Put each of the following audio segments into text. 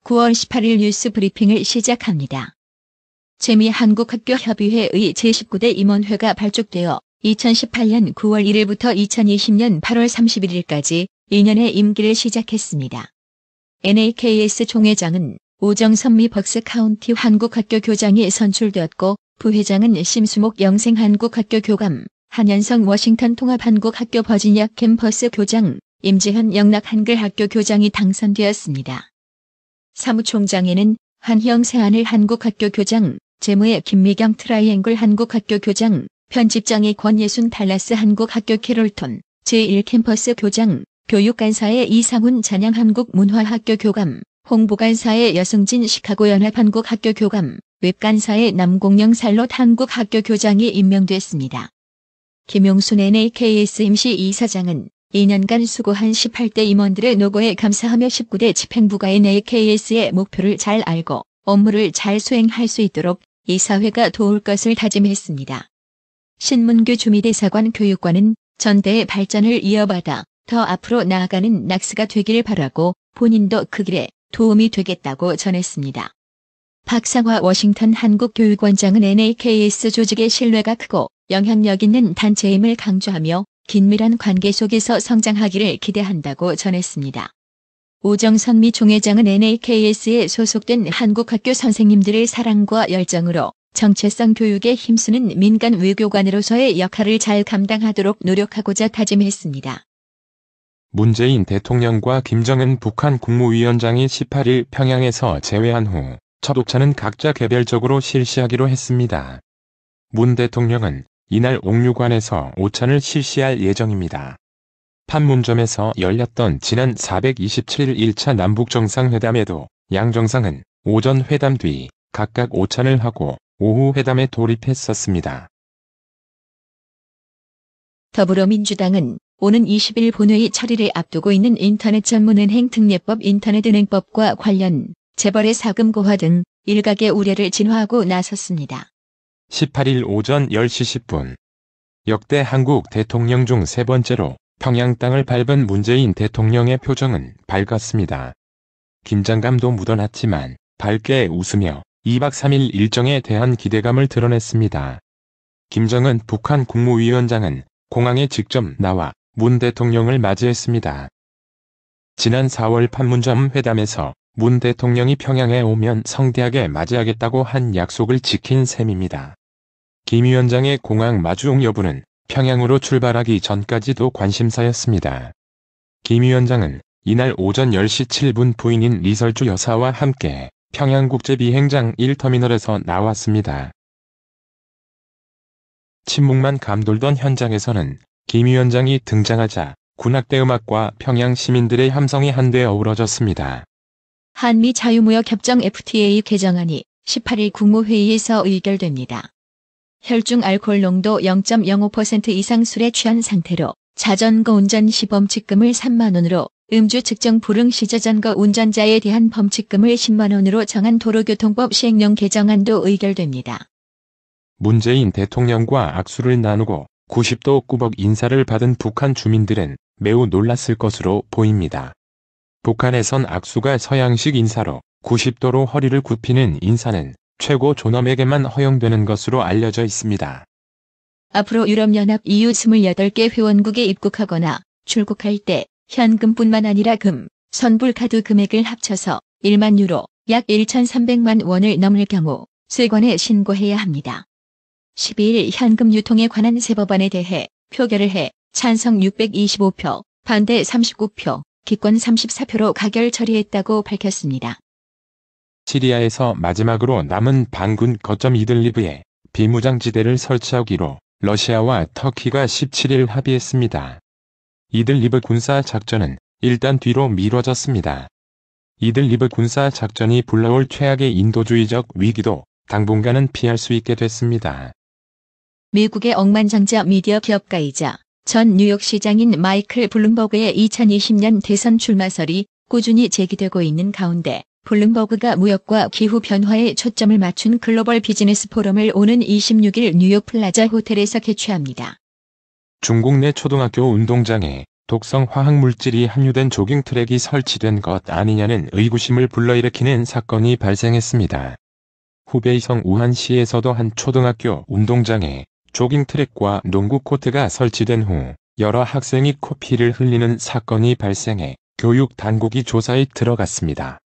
9월 18일 뉴스 브리핑을 시작합니다. 재미한국학교협의회의 제19대 임원회가 발족되어 2018년 9월 1일부터 2020년 8월 31일까지 2년의 임기를 시작했습니다. NAKS 총회장은 오정선 미 벅스 카운티 한국학교 교장이 선출되었고, 부회장은 심수목 영생 한국학교 교감, 한현성 워싱턴 통합한국학교 버지니아 캠퍼스 교장, 임지현 영락 한글학교 교장이 당선되었습니다. 사무총장에는 한형 세하늘 한국학교 교장, 재무의 김미경 트라이앵글 한국학교 교장, 편집장의 권예순 달라스 한국학교 캐롤톤, 제1캠퍼스 교장, 교육간사의 이상훈 잔양 한국문화학교 교감, 홍보간사의 여승진 시카고 연합한국학교 교감, 웹간사의 남공영 살롯 한국학교 교장이 임명됐습니다. 김용순 NAKS 임시 이사장은 2년간 수고한 18대 임원들의 노고에 감사하며 19대 집행부가 NAKS의 목표를 잘 알고 업무를 잘 수행할 수 있도록 이사회가 도울 것을 다짐했습니다. 신문규 주미대사관 교육관은 전대의 발전을 이어받아 더 앞으로 나아가는 락스가 되길 바라고 본인도 그 길에 도움이 되겠다고 전했습니다. 박상화 워싱턴 한국교육원장은 NAKS 조직의 신뢰가 크고 영향력 있는 단체임을 강조하며 긴밀한 관계 속에서 성장하기를 기대한다고 전했습니다. 오정선 미 총회장은 NAKS에 소속된 한국학교 선생님들의 사랑과 열정으로 정체성 교육에 힘쓰는 민간 외교관으로서의 역할을 잘 감당하도록 노력하고자 다짐했습니다. 문재인 대통령과 김정은 북한 국무위원장이 18일 평양에서 재회한 후 첫 오차는 각자 개별적으로 실시하기로 했습니다. 문 대통령은 이날 옥류관에서 오찬을 실시할 예정입니다. 판문점에서 열렸던 지난 427일 1차 남북정상회담에도 양 정상은 오전 회담 뒤 각각 오찬을 하고 오후 회담에 돌입했었습니다. 더불어민주당은 오는 20일 본회의 처리를 앞두고 있는 인터넷 전문은행 특례법 인터넷은행법과 관련 재벌의 사금 고화 등 일각의 우려를 진화하고 나섰습니다. 18일 오전 10시 10분 역대 한국 대통령 중 세 번째로 평양 땅을 밟은 문재인 대통령의 표정은 밝았습니다. 긴장감도 묻어났지만 밝게 웃으며 2박 3일 일정에 대한 기대감을 드러냈습니다. 김정은 북한 국무위원장은 공항에 직접 나와 문 대통령을 맞이했습니다. 지난 4월 판문점 회담에서 문 대통령이 평양에 오면 성대하게 맞이하겠다고 한 약속을 지킨 셈입니다. 김 위원장의 공항 마주옹 여부는 평양으로 출발하기 전까지도 관심사였습니다. 김 위원장은 이날 오전 10시 7분 부인인 리설주 여사와 함께 평양국제비행장 1터미널에서 나왔습니다. 침묵만 감돌던 현장에서는 김 위원장이 등장하자 군악대 음악과 평양 시민들의 함성이 한데 어우러졌습니다. 한미 자유무역협정 FTA 개정안이 18일 국무회의에서 의결됩니다. 혈중 알코올 농도 0.05% 이상 술에 취한 상태로 자전거 운전 시 범칙금을 3만 원으로, 음주 측정 불응 시 자전거 운전자에 대한 범칙금을 10만 원으로 정한 도로교통법 시행령 개정안도 의결됩니다. 문재인 대통령과 악수를 나누고 90도 꾸벅 인사를 받은 북한 주민들은 매우 놀랐을 것으로 보입니다. 북한에선 악수가 서양식 인사로 90도로 허리를 굽히는 인사는 최고 존엄에게만 허용되는 것으로 알려져 있습니다. 앞으로 유럽연합 EU 28개 회원국에 입국하거나 출국할 때 현금뿐만 아니라 금, 선불카드 금액을 합쳐서 1만 유로, 약 1,300만 원을 넘을 경우 세관에 신고해야 합니다. 12일 현금 유통에 관한 새 법안에 대해 표결을 해 찬성 625표, 반대 39표, 기권 34표로 가결 처리했다고 밝혔습니다. 시리아에서 마지막으로 남은 반군 거점 이들리브에 비무장지대를 설치하기로 러시아와 터키가 17일 합의했습니다. 이들리브 군사작전은 일단 뒤로 미뤄졌습니다. 이들리브 군사작전이 불러올 최악의 인도주의적 위기도 당분간은 피할 수 있게 됐습니다. 미국의 억만장자 미디어 기업가이자 전 뉴욕시장인 마이클 블룸버그의 2020년 대선 출마설이 꾸준히 제기되고 있는 가운데 블룸버그가 무역과 기후 변화에 초점을 맞춘 글로벌 비즈니스 포럼을 오는 26일 뉴욕 플라자 호텔에서 개최합니다. 중국 내 초등학교 운동장에 독성 화학물질이 함유된 조깅 트랙이 설치된 것 아니냐는 의구심을 불러일으키는 사건이 발생했습니다. 후베이성 우한시에서도 한 초등학교 운동장에 조깅 트랙과 농구 코트가 설치된 후 여러 학생이 코피를 흘리는 사건이 발생해 교육 당국이 조사에 들어갔습니다.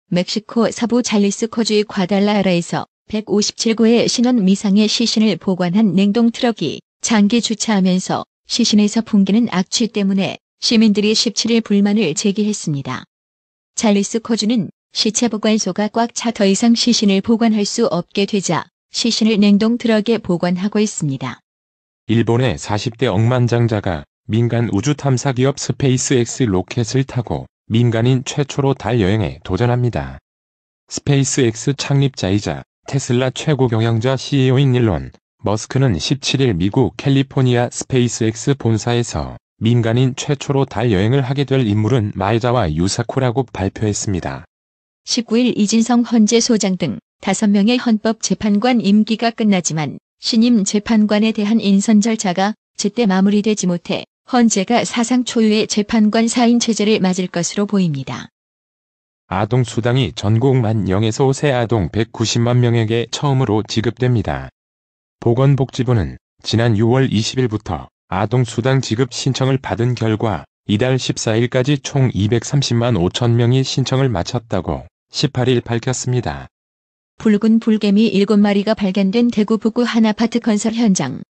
멕시코 서부 잘리스코주의 과달라하라에서 157구의 신원 미상의 시신을 보관한 냉동 트럭이 장기 주차하면서 시신에서 풍기는 악취 때문에 시민들이 17일 불만을 제기했습니다. 잘리스코주는 시체 보관소가 꽉 차 더 이상 시신을 보관할 수 없게 되자 시신을 냉동 트럭에 보관하고 있습니다. 일본의 40대 억만장자가 민간 우주 탐사 기업 스페이스X 로켓을 타고 민간인 최초로 달 여행에 도전합니다. 스페이스X 창립자이자 테슬라 최고 경영자 CEO인 일론 머스크는 17일 미국 캘리포니아 스페이스X 본사에서 민간인 최초로 달 여행을 하게 될 인물은 마에자와 유사코라고 발표했습니다. 19일 이진성 헌재 소장 등 5명의 헌법재판관 임기가 끝나지만 신임 재판관에 대한 인선 절차가 제때 마무리되지 못해 헌재가 사상 초유의 재판관 4인 체제를 맞을 것으로 보입니다. 아동 수당이 전국 만 0에서 5세 아동 190만 명에게 처음으로 지급됩니다. 보건복지부는 지난 6월 20일부터 아동 수당 지급 신청을 받은 결과 이달 14일까지 총 230만 5천 명이 신청을 마쳤다고 18일 밝혔습니다. 붉은 불개미 7마리가 발견된 대구 북구 한 아파트 건설 현장.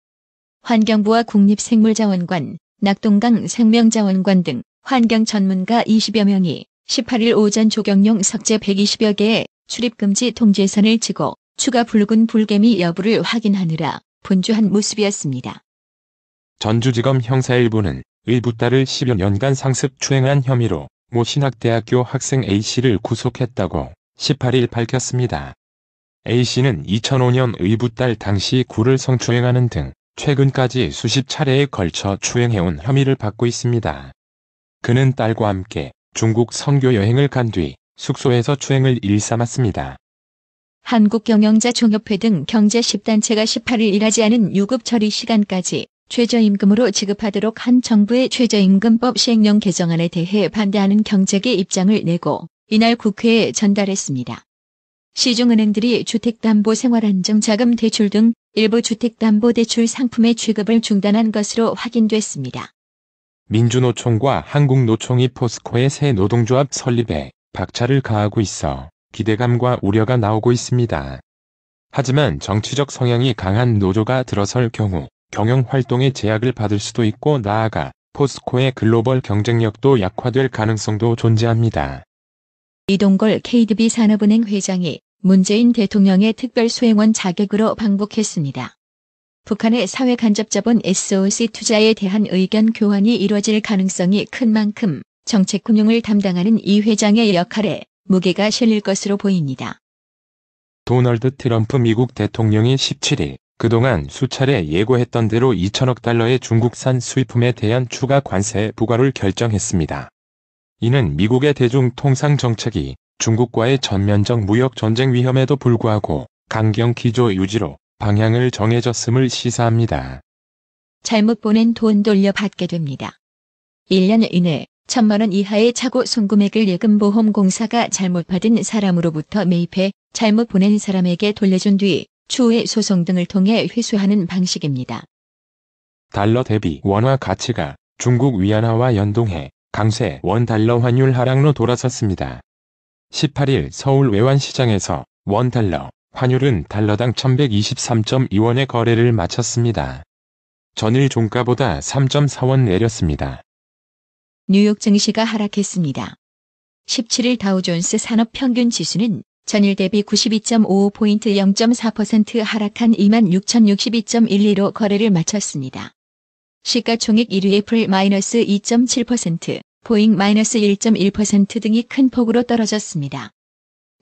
환경부와 국립생물자원관, 낙동강 생명자원관 등 환경 전문가 20여 명이 18일 오전 조경용 석재 120여 개의 출입금지 통제선을 치고 추가 붉은 불개미 여부를 확인하느라 분주한 모습이었습니다. 전주지검 형사 1부는 의붓 딸을 10여 년간 상습 추행한 혐의로 모 신학대학교 학생 A씨를 구속했다고 18일 밝혔습니다. A씨는 2005년 의붓 딸 당시 구를 성추행하는 등 최근까지 수십 차례에 걸쳐 추행해온 혐의를 받고 있습니다. 그는 딸과 함께 중국 선교 여행을 간 뒤 숙소에서 추행을 일삼았습니다. 한국경영자총협회 등 경제 10단체가 18일 일하지 않은 유급 처리 시간까지 최저임금으로 지급하도록 한 정부의 최저임금법 시행령 개정안에 대해 반대하는 경제계 입장을 내고 이날 국회에 전달했습니다. 시중은행들이 주택담보생활안정자금 대출 등 일부 주택담보대출 상품의 취급을 중단한 것으로 확인됐습니다. 민주노총과 한국노총이 포스코의 새 노동조합 설립에 박차를 가하고 있어 기대감과 우려가 나오고 있습니다. 하지만 정치적 성향이 강한 노조가 들어설 경우 경영활동에 제약을 받을 수도 있고 나아가 포스코의 글로벌 경쟁력도 약화될 가능성도 존재합니다. 이동걸 KDB 산업은행 회장이 문재인 대통령의 특별수행원 자격으로 방북했습니다. 북한의 사회간접자본 SOC 투자에 대한 의견 교환이 이뤄질 가능성이 큰 만큼 정책금융을 담당하는 이 회장의 역할에 무게가 실릴 것으로 보입니다. 도널드 트럼프 미국 대통령이 17일 그동안 수차례 예고했던 대로 2천억 달러의 중국산 수입품에 대한 추가 관세 부과를 결정했습니다. 이는 미국의 대중통상 정책이 중국과의 전면적 무역 전쟁 위험에도 불구하고 강경 기조 유지로 방향을 정해졌음을 시사합니다. 잘못 보낸 돈 돌려받게 됩니다. 1년 이내 1,000만 원 이하의 차고 송금액을 예금보험공사가 잘못 받은 사람으로부터 매입해 잘못 보낸 사람에게 돌려준 뒤 추후에 소송 등을 통해 회수하는 방식입니다. 달러 대비 원화 가치가 중국 위안화와 연동해 강세 원 달러 환율 하락로 돌아섰습니다. 18일 서울 외환시장에서 원 달러 환율은 달러당 1123.2원의 거래를 마쳤습니다. 전일 종가보다 3.4원 내렸습니다. 뉴욕 증시가 하락했습니다. 17일 다우존스 산업평균지수는 전일 대비 92.55포인트 0.4% 하락한 26,062.12로 거래를 마쳤습니다. 시가총액 1위 애플 -2.7%, 보잉 -1.1% 등이 큰 폭으로 떨어졌습니다.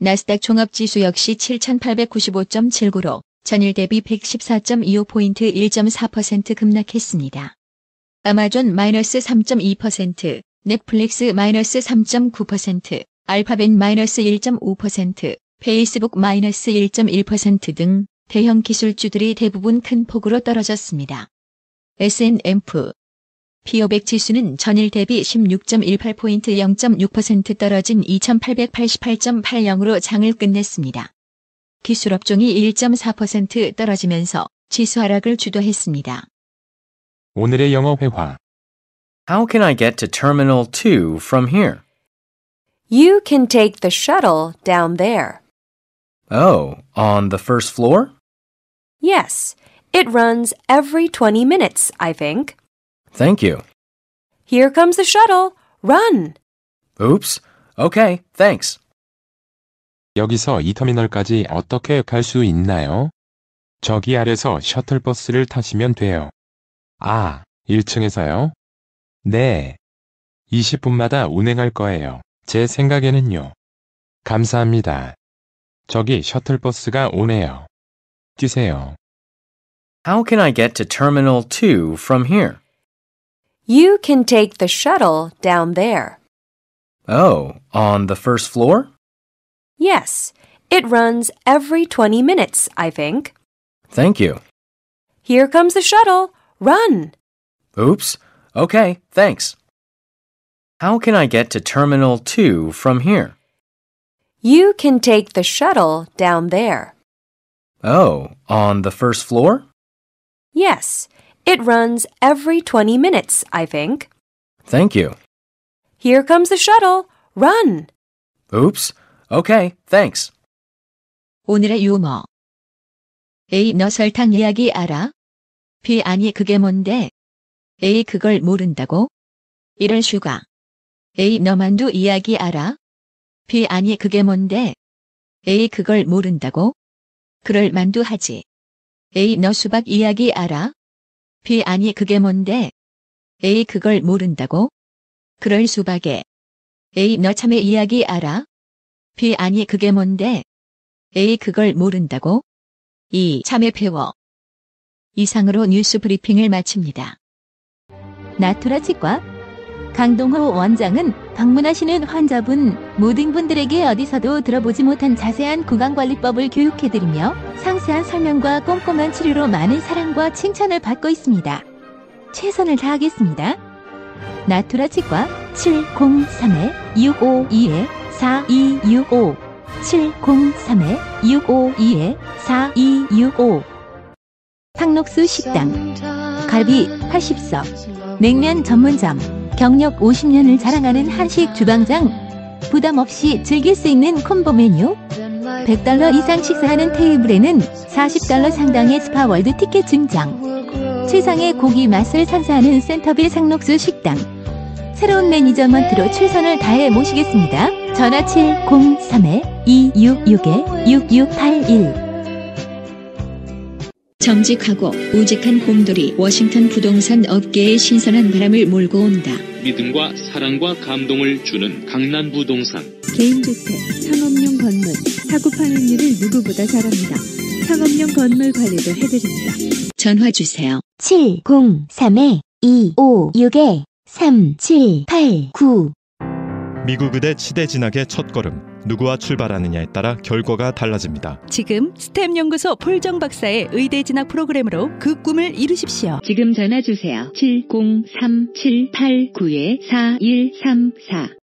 나스닥 종합지수 역시 7,895.79로 전일 대비 114.25포인트 1.4% 급락했습니다. 아마존 -3.2%, 넷플릭스 -3.9%, 알파벳 -1.5%, 페이스북 -1.1% 등 대형 기술주들이 대부분 큰 폭으로 떨어졌습니다. S&P 피오백 지수는 전일 대비 16.18포인트 0.6% 떨어진 2888.80으로 장을 끝냈습니다. 기술업종이 1.4% 떨어지면서 지수 하락을 주도했습니다. 오늘의 영어 회화. How can I get to Terminal 2 from here? You can take the shuttle down there. Oh, on the first floor? Yes, it runs every 20 minutes, I think. Thank you. Here comes the shuttle. Run! Oops. Okay, thanks. 여기서 이 터미널까지 어떻게 갈 수 있나요? 저기 아래서 셔틀버스를 타시면 돼요. 아, 1층에서요? 네. 20분마다 운행할 거예요. 제 생각에는요. 감사합니다. 저기 셔틀버스가 오네요. 뛰세요. How can I get to Terminal 2 from here? You can take the shuttle down there. Oh, on the first floor? Yes, it runs every 20 minutes, I think. Thank you. Here comes the shuttle. Run! Oops. Okay, thanks. How can I get to Terminal 2 from here? You can take the shuttle down there. Oh, on the first floor? Yes, it runs every 20 minutes, I think. Thank you. Here comes the shuttle. Run! Oops. Okay, thanks. 오늘의 유머. A. 너 설탕 이야기 알아? B. 아니 그게 뭔데? A. 그걸 모른다고? 이럴 수가. A. 너 만두 이야기 알아? B. 아니 그게 뭔데? A. 그걸 모른다고? 그럴 만두 하지. A. 너 수박 이야기 알아? B. 아니 그게 뭔데? A. 그걸 모른다고? 그럴 수박에. A. 너 참외 이야기 알아? B. 아니 그게 뭔데? A. 그걸 모른다고? 2. 참외 배워. 이상으로 뉴스 브리핑을 마칩니다. 나투라 치과 강동호 원장은 방문하시는 환자분 모든 분들에게 어디서도 들어보지 못한 자세한 구강관리법을 교육해드리며 상세한 설명과 꼼꼼한 치료로 많은 사랑과 칭찬을 받고 있습니다. 최선을 다하겠습니다. 나투라 치과 703-652-4265 703-652-4265 상록수 식당 갈비 80석 냉면 전문점 경력 50년을 자랑하는 한식 주방장 부담 없이 즐길 수 있는 콤보 메뉴 $100 이상 식사하는 테이블에는 $40 상당의 스파월드 티켓 증정 최상의 고기 맛을 선사하는 센터빌 상록수 식당 새로운 매니저먼트로 최선을 다해 모시겠습니다. 전화 703-266-6681 정직하고 우직한 곰돌이 워싱턴 부동산 업계에 신선한 바람을 몰고 온다. 믿음과 사랑과 감동을 주는 강남 부동산. 개인주택, 상업용 건물, 사고 판매율을 누구보다 잘합니다. 상업용 건물 관리도 해드립니다. 전화 주세요. 703-256-3789 미국 의대 치대 진학의 첫걸음. 누구와 출발하느냐에 따라 결과가 달라집니다. 지금 스템 연구소 폴정 박사의 의대 진학 프로그램으로 그 꿈을 이루십시오. 지금 전화 주세요. 703-789-4134